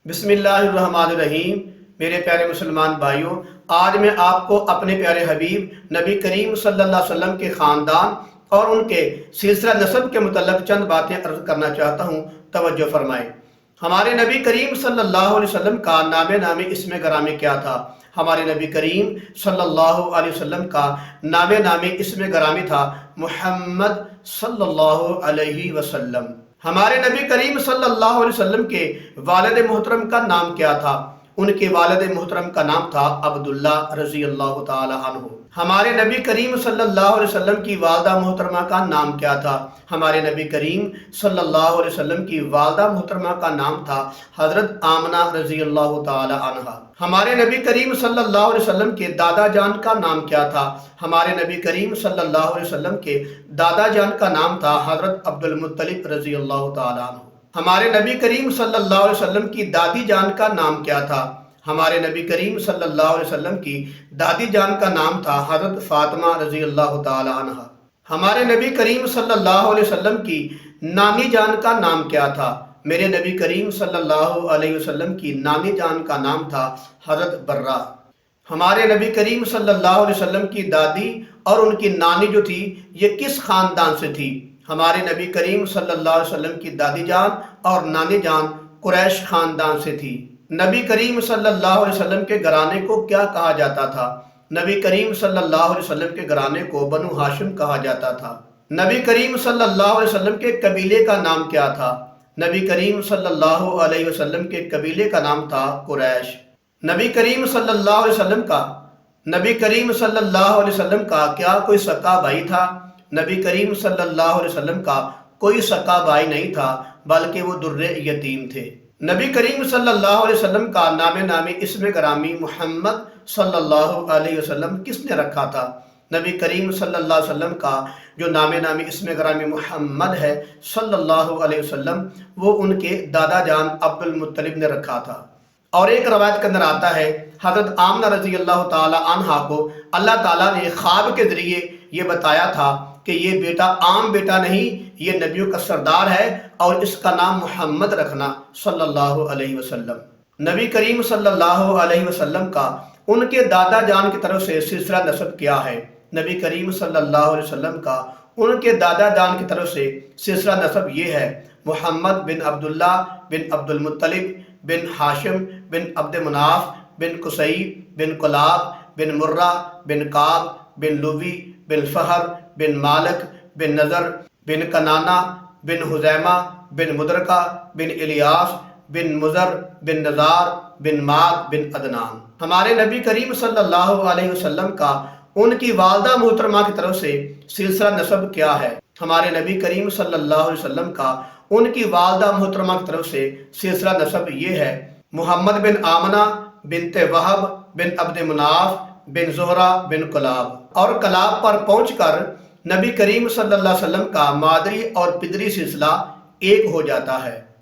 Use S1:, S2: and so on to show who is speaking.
S1: بسم اللہ الرحمن الرحیم۔ میرے پیارے مسلمان بھائیوں، آج میں آپ کو اپنے پیارے حبیب نبی کریم صلی اللہ علیہ وسلم کے خاندان اور ان کے سلسلہ نسب کے متعلق چند باتیں عرض کرنا چاہتا ہوں، توجہ فرمائیں۔ ہمارے نبی کریم صلی اللہ علیہ وسلم کا نام اسم گرامی کیا تھا؟ ہمارے نبی کریم صلی اللہ علیہ وسلم کا نام اسم گرامی تھا محمد صلی اللہ علیہ وسلم۔ ہمارے نبی کریم صلی اللہ علیہ وسلم کے والد محترم کا نام کیا تھا؟ ان کے والد محترم کا نام تھا عبداللہ رضی اللہ تعالی عنہ۔ ہمارے نبی کریم صلی اللہ علیہ وسلم کی والدہ محترمہ کا نام کیا تھا؟ ہمارے نبی کریم صلی اللہ علیہ وسلم کی والدہ محترمہ کا نام تھا حضرت آمنہ رضی اللہ تعالی عنہا۔ ہمارے نبی کریم صلی اللہ علیہ وسلم کے دادا جان کا نام کیا تھا؟ ہمارے نبی کریم صلی اللہ علیہ وسلم کے دادا جان کا نام تھا حضرت عبد المطلب رضی اللہ تعالی عنہ۔ ہمارے نبی کریم صلی اللہ علیہ وسلم کی دادی جان کا نام کیا تھا؟ ہمارے نبی کریم صلی اللہ علیہ وسلم کی دادی جان کا نام تھا حضرت فاطمہ رضی اللہ تعالی عنہ۔ ہمارے نبی کریم صلی اللہ علیہ وسلم کی نانی جان کا نام کیا تھا؟ میرے نبی کریم صلی اللہ علیہ وسلم کی نانی جان کا نام تھا حضرت برہ۔ ہمارے نبی کریم صلی اللہ علیہ وسلم کی دادی اور ان کی نانی جو تھی یہ کس خاندان سے تھی؟ ہمارے نبی کریم صلی اللہ علیہ وسلم کی دادی جان اور نانی جان قریش خاندان سے تھی۔ نبی کریم صلی اللہ علیہ وسلم کے گھرانے کو کیا کہا جاتا تھا؟ نبی کریم صلی اللہ علیہ وسلم کے گھرانے کو بنو ہاشم کہا جاتا تھا۔ نبی کریم صلی اللہ علیہ وسلم کے قبیلے کا نام کیا تھا؟ نبی کریم صلی اللہ علیہ وسلم کے قبیلے کا نام تھا قریش۔ نبی کریم صلی اللہ علیہ وسلم کا کیا کوئی سکا بھائی تھا؟ نبی کریم صلی اللہ علیہ وسلم کا کوئی سکا بھائی نہیں تھا، بلکہ وہ در یتیم تھے۔ نبی کریم صلی اللہ علیہ وسلم کا نام اسم گرامی محمد صلی اللہ علیہ وسلم کس نے رکھا تھا؟ نبی کریم صلی اللہ علیہ وسلم کا جو نام اسم گرامی محمد ہے صلی اللہ علیہ وسلم، وہ ان کے دادا جان عبد المطلب نے رکھا تھا۔ اور ایک روایت کے اندر آتا ہے حضرت آمنہ رضی اللہ تعالی عنہا کو اللہ تعالیٰ نے خواب کے ذریعے یہ بتایا تھا کہ یہ بیٹا عام بیٹا نہیں، یہ نبیوں کا سردار ہے اور اس کا نام محمد رکھنا صلی اللہ علیہ وسلم۔ نبی کریم صلی اللہ علیہ وسلم کا ان کے دادا جان کی طرف سے سلسلہ نسب کیا ہے؟ نبی کریم صلی اللہ علیہ وسلم کا ان کے دادا جان کی طرف سے سلسلہ نسب یہ ہے: محمد بن عبداللہ بن عبد المطلب بن ہاشم بن عبد مناف بن قصی بن کلاب بن مرہ بن کعب بن لوی بن فہر بن مالک بن نظر بن کنانہ بن حزیمہ بن مدرکہ بن الیاس بن مزر بن نزار بن ماد بن عدنان۔ ہمارے نبی کریم صلی اللہ علیہ وسلم کا ان کی والدہ محترمہ کی طرف سے سلسلہ نسب کیا ہے؟ ہمارے نبی کریم صلی اللہ علیہ وسلم کا ان کی والدہ محترمہ کی طرف سے سلسلہ نسب یہ ہے: محمد بن آمنہ بنت وہب بن عبد مناف بن زہرہ بن کلاب۔ اور کلاب پر پہنچ کر نبی کریم صلی اللہ علیہ وسلم کا مادری اور پدری سلسلہ ایک ہو جاتا ہے۔